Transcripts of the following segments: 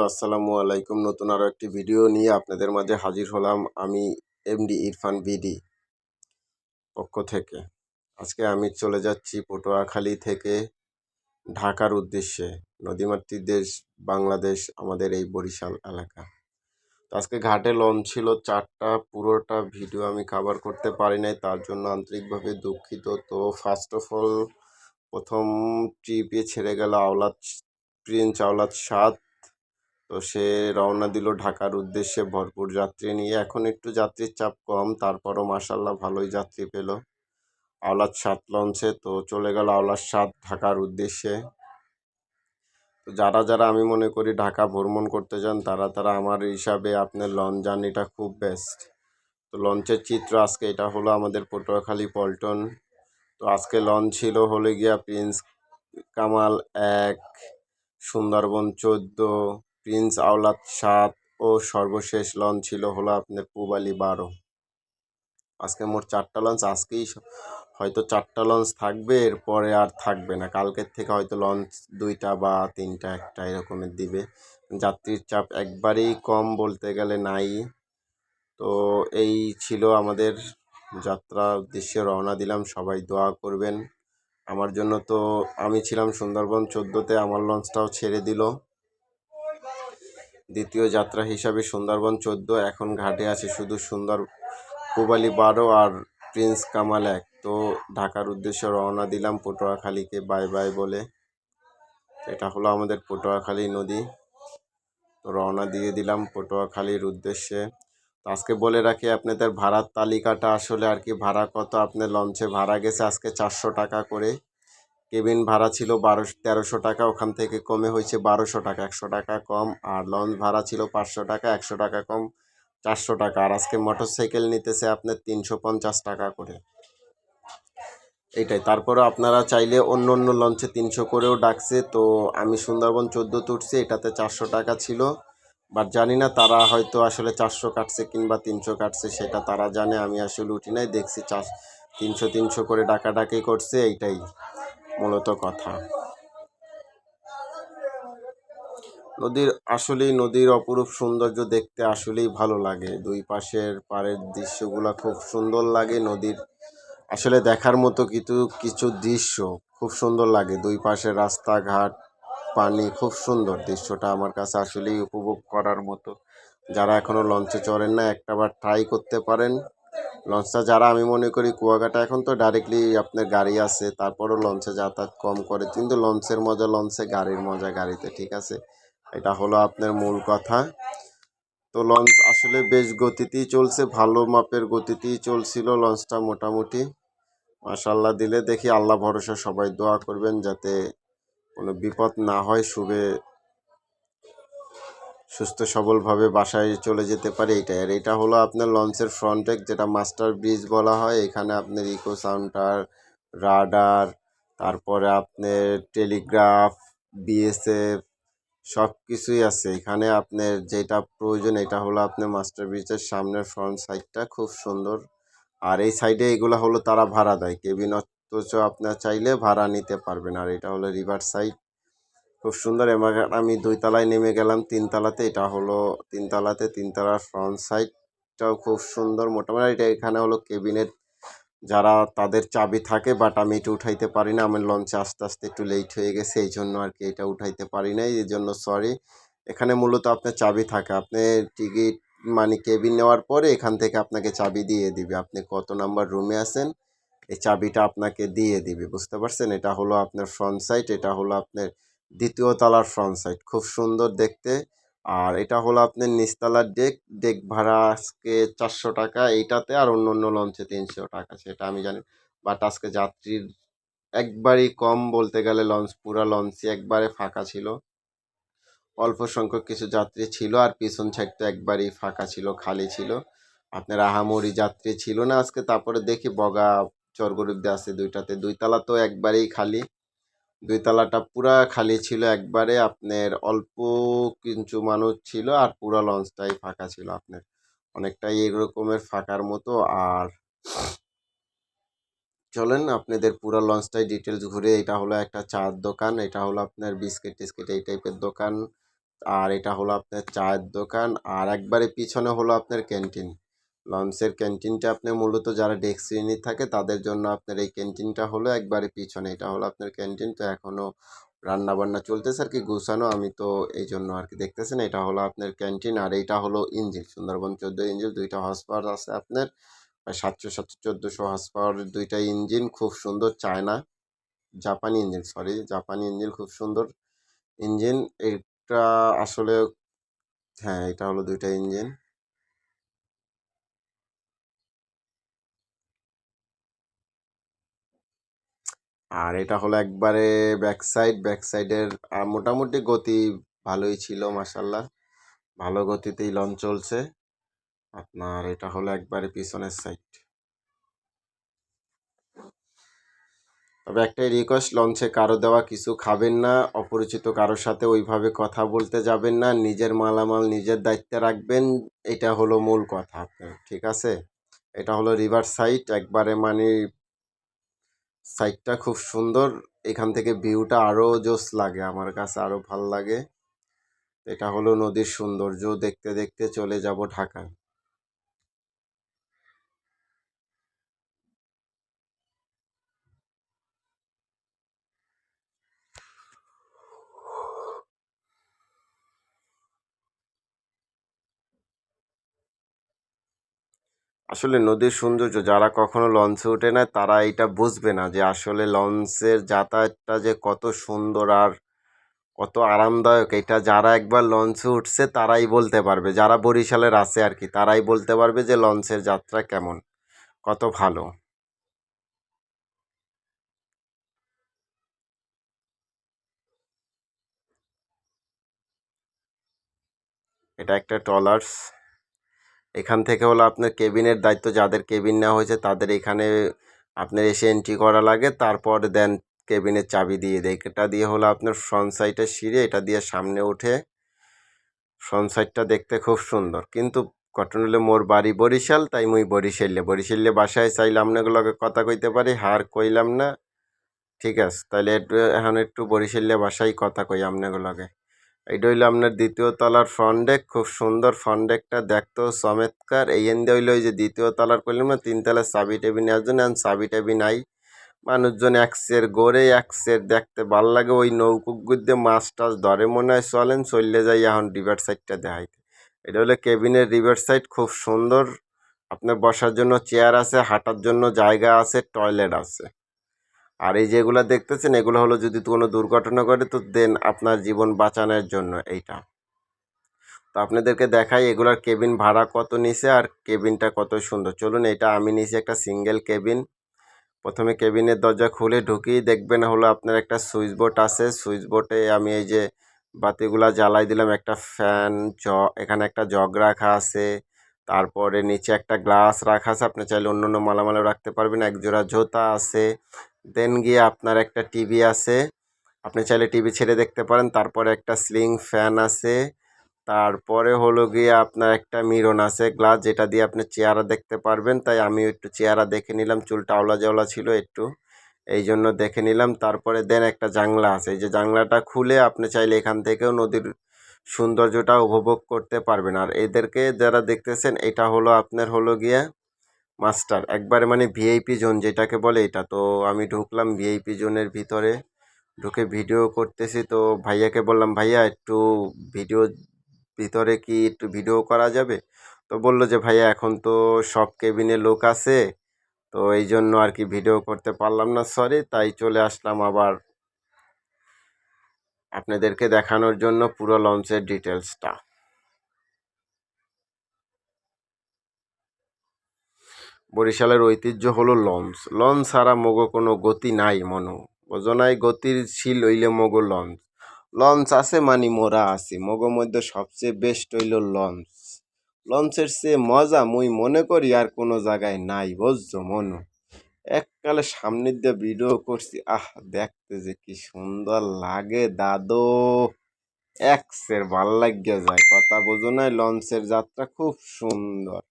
আসসালামু আলাইকুম। নতুন আরো একটি ভিডিও নিয়ে আপনাদের মাঝে হাজির হলাম আমি এমডি ইরফান বিডি পক্ষ থেকে। আজকে আমি চলে যাচ্ছি পটুয়াখালী থেকে ঢাকার উদ্দেশ্যে। নদীমাতৃক দেশ বাংলাদেশ, আমাদের এই বরিশাল এলাকা। তো আজকে ঘাটে লঞ্চ ছিল 4টা, পুরোটা ভিডিও আমি কভার করতে পারি নাই, তার জন্য আন্তরিকভাবে দুঃখিত। তো ফার্স্ট অফ অল প্রথম ট্রিপে ছেড়ে গেল প্রিন্স আওলাদ 7। তো সে রওনা দিল ঢাকার উদ্দেশ্যে ভরপুর যাত্রী নিয়ে। এখন একটু যাত্রীর চাপ কম, তারপরও মাসাল্লাহ ভালোই যাত্রী পেল আওলাদ 7 লঞ্চে। তো চলে গেল আওলাদ 7 ঢাকার উদ্দেশ্যে। তো যারা আমি মনে করি ঢাকা ভ্রমণ করতে যান, তারা আমার হিসাবে আপনার লঞ্চ জার্নিটা খুব বেস্ট। তো লঞ্চের চিত্র আজকে এটা হলো আমাদের পটুয়াখালী পল্টন। তো আজকে লঞ্চ ছিল হলে গিয়া প্রিন্স কামাল 1, সুন্দরবন 14, প্রিন্স আওলাদ 7 ও সর্বশেষ লঞ্চ ছিল হলো আপনার পূবালী 12। আজকে মোট 4টা লঞ্চ। আজকেই হয়তো 4টা লঞ্চ থাকবে, এরপরে আর থাকবে না। কালকের থেকে হয়তো লঞ্চ 2টা বা 3টা, একটা এরকমের দিবে। যাত্রীর চাপ একবারেই কম বলতে গেলে নাই। তো এই ছিল আমাদের যাত্রা উদ্দেশ্যে রওনা দিলাম। সবাই দোয়া করবেন আমার জন্য। তো আমি ছিলাম সুন্দরবন 14তে, আমার লঞ্চটাও ছেড়ে দিল দ্বিতীয় যাত্রা হিসাবে সুন্দরবন 14। এখন ঘাটে আছে শুধু পূবালী 12 আর প্রিন্স কামাল 1। তো ঢাকার উদ্দেশ্যে রওনা দিলাম পটুয়াখালীকে বাই বাই বলে। এটা হলো আমাদের পটুয়াখালী নদী। তো রওনা দিয়ে দিলাম পটুয়াখালীর উদ্দেশ্যে। তো আজকে বলে রাখি আপনাদের ভাড়ার তালিকাটা আসলে আর কি, ভাড়া কত আপনার লঞ্চে ভাড়া গেছে আজকে 400 টাকা করে। কেবিন ভাড়া ছিল 1300 টাকা, ওখান থেকে কমে হয়েছে 1200 টাকা, 100 টাকা কম। আর লঞ্চ ভাড়া ছিল 500 টাকা, 100 টাকা কম, 400 টাকা। আর আজকে মোটরসাইকেল নিতেছে আপনার 350 টাকা করে, এইটাই। তারপরে আপনারা চাইলে অন্য অন্য লঞ্চে 300 করেও ডাকছে। তো আমি সুন্দরবন 14 উঠছি, এটাতে 400 টাকা ছিল। বাট জানি না তারা হয়তো আসলে 400 কাটছে কিংবা 300 কাটছে, সেটা তারা জানে। আমি আসলে উঠি নাই, দেখছি 300 করে ডাকাডাকি করছে, এইটাই মূলত কথা। নদীর অপরূপ সৌন্দর্য দেখতে আসলেই ভালো লাগে। দুই পাশের পাড়ের দৃশ্যগুলো খুব সুন্দর লাগে। নদীর আসলে দেখার মতো কিছু কিছু দৃশ্য খুব সুন্দর লাগে। দুই পাশে রাস্তাঘাট, পানি, খুব সুন্দর দৃশ্যটা আমার কাছে আসলেই উপভোগ করার মতো। যারা এখনও লঞ্চে চড়েন না, একটাবার ট্রাই করতে পারেন লঞ্চটা। যারা আমি মনে করি কুয়াকাটা, এখন তো ডাইরেক্টলি আপনার গাড়ি আছে, তারপরও লঞ্চে যাতায়াত কম করে, কিন্তু লঞ্চের মজা লঞ্চে, গাড়ির মজা গাড়িতে, ঠিক আছে? এটা হলো আপনার মূল কথা। তো লঞ্চ আসলে বেশ গতিতেই চলছে, ভালো মাপের গতিতেই চলছিল লঞ্চটা মোটামুটি। মাশাআল্লাহ দিলে দেখি, আল্লাহ ভরসা, সবাই দোয়া করবেন যাতে কোনো বিপদ না হয়, সুস্থ সবলভাবে বাসায় চলে যেতে পারে, এইটাই। আর এটা হলো আপনার লঞ্চের ফ্রন্ট ডেক, যেটা মাস্টার ব্রিজ বলা হয়। এখানে আপনার ইকো সাউন্টার, রাডার, তারপরে আপনার টেলিগ্রাফ, বিএসএফ, সব কিছুই আছে এখানে। আপনার যেটা প্রয়োজন, এটা হলো আপনার মাস্টার ব্রিজের সামনের ফ্রন্ট সাইডটা খুব সুন্দর। আর এই সাইডে এগুলো হলো তারা ভাড়া দেয় কেবিন, অথচ আপনার চাইলে ভাড়া নিতে পারবেন। আর এটা হলো রিভার সাইড, খুব সুন্দর। এবং আমি 2 তলায় নেমে গেলাম 3 তলাতে। এটা হলো 3 তলাতে, 3 তলার ফ্রন্ট সাইডটাও খুব সুন্দর। মোটামুটি এটা এখানে হলো কেবিনের যারা তাদের চাবি থাকে, বাট আমি এটা উঠাইতে পারি না। আমার লঞ্চে আস্তে আস্তে একটু লেট হয়ে গেছে, এই জন্য আর কি এটা উঠাইতে পারি নাই, এই জন্য সরি। এখানে মূলত আপনার চাবি থাকে, আপনি টিকিট মানে কেবিন নেওয়ার পরে এখান থেকে আপনাকে চাবি দিয়ে দিবে, আপনি কত নাম্বার রুমে আছেন এই চাবিটা আপনাকে দিয়ে দিবে, বুঝতে পারছেন? এটা হলো আপনার ফ্রন্ট সাইড, এটা হলো আপনার 2য় তলার ফ্রন্ট সাইড, খুব সুন্দর দেখতে। আর এটা হলো আপনার নিচতলার ডেক ভাড়া আজকে 400 টাকা এইটাতে, আর অন্য অন্য লঞ্চে 300 টাকা, সেটা আমি জানি। বাট আজকে যাত্রীর একবারই কম বলতে গেলে, পুরা লঞ্চই একবারে ফাঁকা ছিল। অল্প সংখ্যক কিছু যাত্রী ছিল, আর পিছন সাইড তো একবারই ফাঁকা ছিল, খালি ছিল। আপনার আহামরি যাত্রী ছিল না আজকে। তারপরে দেখি বগা চরগরুদ্দে আছে 2টাতে, 2 তলা তো একবারেই খালি, 2 তলাটা পুরা খালি ছিল একবারে। আপনার অল্প কিছু মানুষ ছিল, আর পুরা লঞ্চটাই ফাঁকা ছিল আপনার, অনেকটাই এরকমের ফাঁকার মতো। আর চলেন আপনাদের পুরো লঞ্চটাই ডিটেলস ঘুরে। এটা হলো একটা চার দোকান, এটা হলো আপনার বিস্কিট টিস্কিট এই টাইপের দোকান। আর এটা হলো আপনার চায়ের দোকান, আর একবারে পিছনে হলো আপনার ক্যান্টিন। লঞ্চের ক্যান্টিনটা আপনার মূলত যারা ডেস্ক শ্রেণী থাকে তাদের জন্য আপনার এই ক্যান্টিনটা হলো একবারে পিছনে। এটা হলো আপনার ক্যান্টিন। তো এখনও রান্না বান্না চলতেছে আর কি, গুছানো আমি তো এই জন্য আর কি দেখতেছেন। এটা হলো আপনার ক্যান্টিন, আর এইটা হলো ইঞ্জিন, সুন্দরবন 14 ইঞ্জিন, 2টা হর্স পাওয়ার আছে আপনার, 700 1400 হর্স পাওয়ারের 2টা ইঞ্জিন, খুব সুন্দর। চায়না, জাপানি ইঞ্জিন, সরি জাপানি ইঞ্জিন, খুব সুন্দর ইঞ্জিন। এটা আসলে, হ্যাঁ এটা হলো 2টা ইঞ্জিন। আর এটা হলো একবারে ব্যাক সাইডের। আর মোটামুটি গতি ভালোই ছিল মাসাল্লাহ, ভালো গতিতেই লঞ্চ চলছে আপনার। এটা হলো একবারে পিছনের সাইড। তবে একটাই রিকোয়েস্ট, লঞ্চে কারো দেওয়া কিছু খাবেন না, অপরিচিত কারোর সাথে ওইভাবে কথা বলতে যাবেন না, নিজের মালামাল নিজের দায়িত্বে রাখবেন। এটা হলো মূল কথা আপনার, ঠিক আছে? এটা হলো রিভার সাইড, একবারে মানে সাইডটা খুব সুন্দর। এখান থেকে ভিউটা আরও জোস লাগে, আমার কাছে আরও ভাল লাগে। এটা হলো নদীর সৌন্দর্য দেখতে দেখতে চলে যাব ঢাকা। আসলে নদীর সৌন্দর্য যারা কখনো লঞ্চে ওঠে না তারা এটা বুঝবে না যে আসলে লঞ্চের যাতায়াতটা যে কত সুন্দর আর কত আরামদায়ক। এটা যারা একবার লঞ্চে উঠছে তারাই বলতে পারবে, যারা বরিশালের আছে আর কি, তারাই বলতে পারবে যে লঞ্চের যাত্রা কেমন, কত ভালো। এটা একটা ট্রলার্স। এখান থেকে হলো আপনার কেবিনের দায়িত্ব, যাদের কেবিন নেওয়া হয়েছে তাদের এখানে আপনার এসে এন্ট্রি করা লাগে, তারপর দেন কেবিনের চাবি দিয়ে দেয়। এটা দিয়ে হলো আপনার ফ্রন্ট সাইডের সিঁড়ি, এটা দিয়ে সামনে উঠে ফ্রন্ট সাইডটা দেখতে খুব সুন্দর। কিন্তু ঘটনা হলো মোর বাড়ি বরিশাল, তাই মুই বরিশালে বাসায় চাইলে আপনাগুলোকে কথা কইতে পারি, হার কইলাম না। ঠিক আছে, তাহলে এখন একটু বরিশালে বাসায় কথা কই আপনাগুলোকে। এইটা হইলো আপনার দ্বিতীয় তলার ফ্রন্ট ডেক, খুব সুন্দর ফ্রন্ট ডেকটা, দেখতেও চমৎকার। এই এন্দে হইলো ওই যে দ্বিতীয় তলার করলাম না, 3 তলার চাবি টেবি নেওয়ার জন্য, এখন চাবি টেবি নাই। মানুষজন একসের গড়ে একসের দেখতে ভাল লাগে, ওই নৌকুক গুদ্দে মাছ টাছ ধরে মনে হয়। চলেন চললে যাই এখন রিভার সাইডটা দেখাইতে। এটা হলো কেবিনের রিভার সাইড, খুব সুন্দর। আপনার বসার জন্য চেয়ার আছে, হাঁটার জন্য জায়গা আছে, টয়লেট আছে। আর এই যেগুলো দেখতেছেন এগুলো হলো যদি কোনো দুর্ঘটনা ঘটে তো দেন আপনার জীবন বাঁচানোর জন্য এইটা। তো আপনাদেরকে দেখাই এগুলার কেবিন ভাড়া কত নিছে আর কেবিনটা কত সুন্দর। চলুন, এটা আমি নিছি একটা সিঙ্গেল কেবিন। প্রথমে কেবিনের দরজা খুলে ঢুকেই দেখবেন হলো আপনার একটা সুইচ বোর্ড আছে। সুইচ বোর্ডে আমি এই যে বাতিগুলা জ্বালাই দিলাম, একটা ফ্যান, এখানে একটা জগ রাখা আছে, তারপরে নিচে একটা গ্লাস রাখা আছে, আপনি চাইলে অন্য অন্য মালামালও রাখতে পারবেন, এক জোড়া জুতা আছে। দেন গিয়ে আপনার একটা টিভি আছে, আপনি চাইলে টিভি ছেড়ে দেখতে পারেন। তারপরে একটা সিলিং ফ্যান আছে। তারপরে হলো গিয়ে আপনার একটা মিরন আছে গ্লাস, যেটা দিয়ে আপনি চেহারা দেখতে পারবেন। তাই আমি একটু চেহারা দেখে নিলাম, চুলটা আওলা জাওলা ছিল একটু, এই জন্য দেখে নিলাম। তারপরে দেন একটা জানলা আছে, এই যে জানলাটা খুলে আপনি চাইলে এখান থেকেও নদীর সৌন্দর্যটা উপভোগ করতে পারবেন। আর এদেরকে যারা দেখতেছেন এটা হলো আপনার হলো গিয়া মাস্টার, একবারে মানে ভিআইপি জোন যেটাকে বলে এটা। তো আমি ঢুকলাম ভিআইপি জোনের ভিতরে, ঢুকে ভিডিও করতেছি। তো ভাইয়াকে বললাম, ভাইয়া একটু ভিডিও ভিতরে কি একটু ভিডিও করা যাবে? তো বলল যে ভাইয়া এখন তো সব কেবিনে লোক আছে, তো এই জন্য আর কি ভিডিও করতে পারলাম না, সরি। তাই চলে আসলাম আবার আপনাদেরকে দেখানোর জন্য পুরো লঞ্চের ডিটেলসটা। বরিশালের ঐতিহ্য হলো লঞ্চ। লঞ্চ ছাড়া মগো কোনো গতি নাই মনো, বোঝো নাই? গতির ছিল হইলে মগো লঞ্চ। লঞ্চ আছে মানে মোরা আছি, মগো মধ্যে সবচেয়ে বেস্ট হইল লঞ্চ। লঞ্চের চেয়ে মজা মুই মনে করি আর কোনো জায়গায় নাই, বুঝছো মনু? এককালে সামনের দিয়ে ভিডিও করছি, আহ দেখতে যে কি সুন্দর লাগে দাদু, একসের ভাল লাগিয়া যায়, কথা বোঝো নাই? লঞ্চের যাত্রা খুব সুন্দর।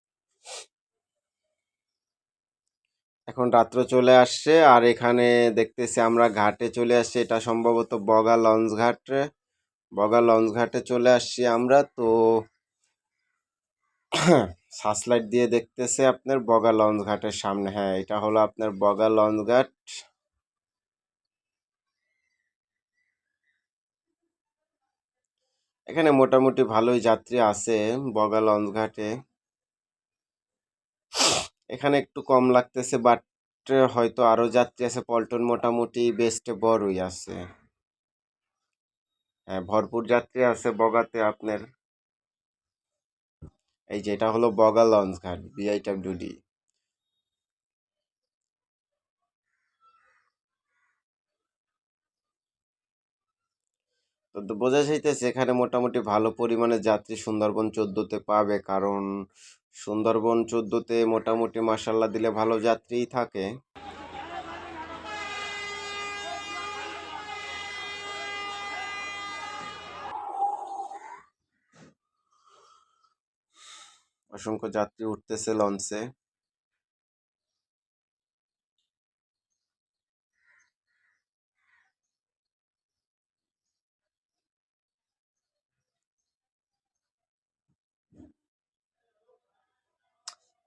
এখন রাত্র চলে আসছে, আর এখানে দেখতেছি আমরা ঘাটে চলে আসছি, এটা সম্ভবত বগা লঞ্চ ঘাট। বগা লঞ্চ ঘাটে চলে আসছি আমরা তো। সার্চ লাইট দিয়ে দেখতেছে আপনার বগা লঞ্চ ঘাটের সামনে। হ্যাঁ, এটা হলো আপনার বগা লঞ্চ ঘাট। এখানে মোটামুটি ভালোই যাত্রী আছে বগা লঞ্চ ঘাটে। এখানে একটু কম লাগতেছে, বাট হয়তো আরো যাত্রী আছে। পল্টন মোটামুটি বেস্টে বড়ই আছে। হ্যাঁ, ভরপুর যাত্রী আছে বগাতে আপনার। এই যে এটা হলো বগা লঞ্চ ঘাট, বিআইডব্লিউডি। তো বোঝা যাইতেছে এখানে মোটামুটি ভালো পরিমাণে যাত্রী সুন্দরবন 14-তে পাবে, কারণ সুন্দরবন 14-তে মোটামুটি মাসাল্লাহ দিলে ভালো যাত্রীই থাকে। অসংখ্য যাত্রী উঠতেছে লঞ্চে।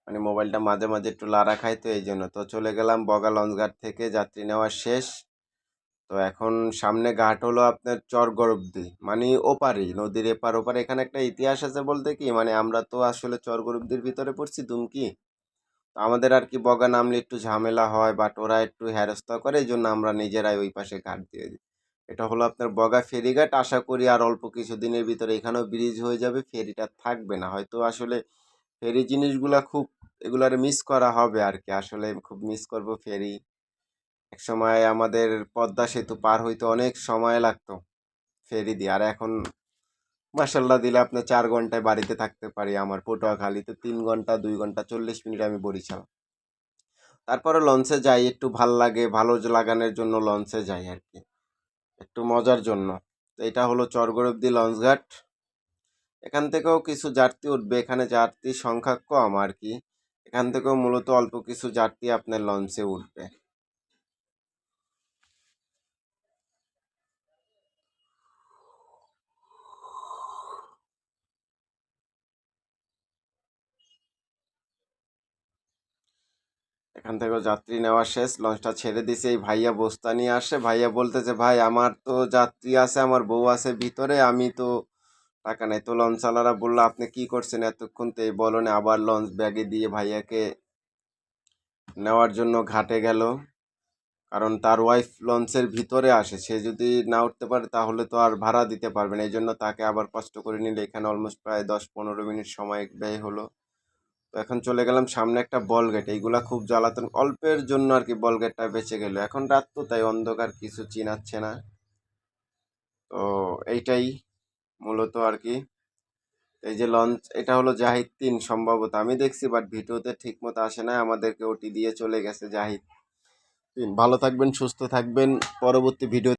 মানে মোবাইলটা মাঝে মাঝে একটু লাড়া খায়, তো এই জন্য তো চলে গেলাম বগা লঞ্চঘাট থেকে। যাত্রী নেওয়া শেষ। তো এখন সামনে ঘাট হলো আপনার চরগরব্দি, মানে ওপারই, নদীর এপার ওপারে। এখানে একটা ইতিহাস আছে বলতে কি, মানে আমরা তো আসলে চরগরব্দির ভিতরে পড়ছি দুমকি। আমাদের আর কি বগা নামলে একটু ঝামেলা হয়, বাট ওরা একটু হেরস্তা করে, এই জন্য আমরা নিজেরাই ওই পাশে ঘাট দিয়ে দিই। এটা হলো আপনার বগা ফেরিঘাট। আশা করি আর অল্প কিছু দিনের ভিতরে এখানেও ব্রিজ হয়ে যাবে, ফেরিটা থাকবে না হয়তো। আসলে ফেরি জিনিসগুলা খুব, এগুলার মিস করা হবে আর কি। আসলে খুব মিস করব ফেরি। এক সময় আমাদের পদ্মা সেতু পার হইতে অনেক সময় লাগতো ফেরি দিয়ে, আর এখন মাসাল্লাহ দিলে আপনার 4 ঘন্টায় বাড়িতে থাকতে পারি। আমার পটুয়াখালীতে 3 ঘন্টা 2 ঘন্টা 40 মিনিট আমি বরিশাল। তারপরে লঞ্চে যাই, একটু ভাল লাগে, ভালো লাগানোর জন্য লঞ্চে যাই আর কি, একটু মজার জন্য। তো এটা হলো চরগরব্দি লঞ্চ ঘাট। এখান থেকেও কিছু যাত্রী উঠবে, এখানে যাত্রীর সংখ্যা কম আর কি। এখান থেকেও মূলত অল্প কিছু যাত্রী আপনার লঞ্চে উঠবে। এখান থেকেও যাত্রী নেওয়া শেষ, লঞ্চটা ছেড়ে দিছে। এই ভাইয়া বস্তা নিয়ে আসে, ভাইয়া বলতেছে ভাই আমার তো যাত্রী আছে, আমার বউ আছে ভিতরে, আমি তো টাকা নাই। তো লঞ্চ চালারা বললো আপনি কি করছেন এতক্ষণ, তো এই বলনে আবার লঞ্চ ব্যাগে দিয়ে ভাইয়াকে নেওয়ার জন্য ঘাটে গেল। কারণ তার ওয়াইফ লঞ্চের ভিতরে আসে, সে যদি না উঠতে পারে তাহলে তো আর ভাড়া দিতে পারবে না। এই জন্য তাকে আবার কষ্ট করে নিলে এখানে অলমোস্ট প্রায় 10-15 মিনিট সময় ব্যয় হলো। তো এখন চলে গেলাম সামনে একটা বল গেট। এইগুলা খুব জ্বালাতন, অল্পের জন্য আর কি বল গেটটা বেঁচে গেল। এখন রাত তো, তাই অন্ধকার, কিছু চিনাচ্ছে না। তো এইটাই মূলত আর কি। এই যে লঞ্চ, এটা হলো জাহিদ 3 সম্ভবত, আমি দেখছি, বাট ভিডিওতে ঠিক মতো আসে না। আমাদেরকে ওটি দিয়ে চলে গেছে জাহিদ 3। ভালো থাকবেন, সুস্থ থাকবেন। পরবর্তী ভিডিও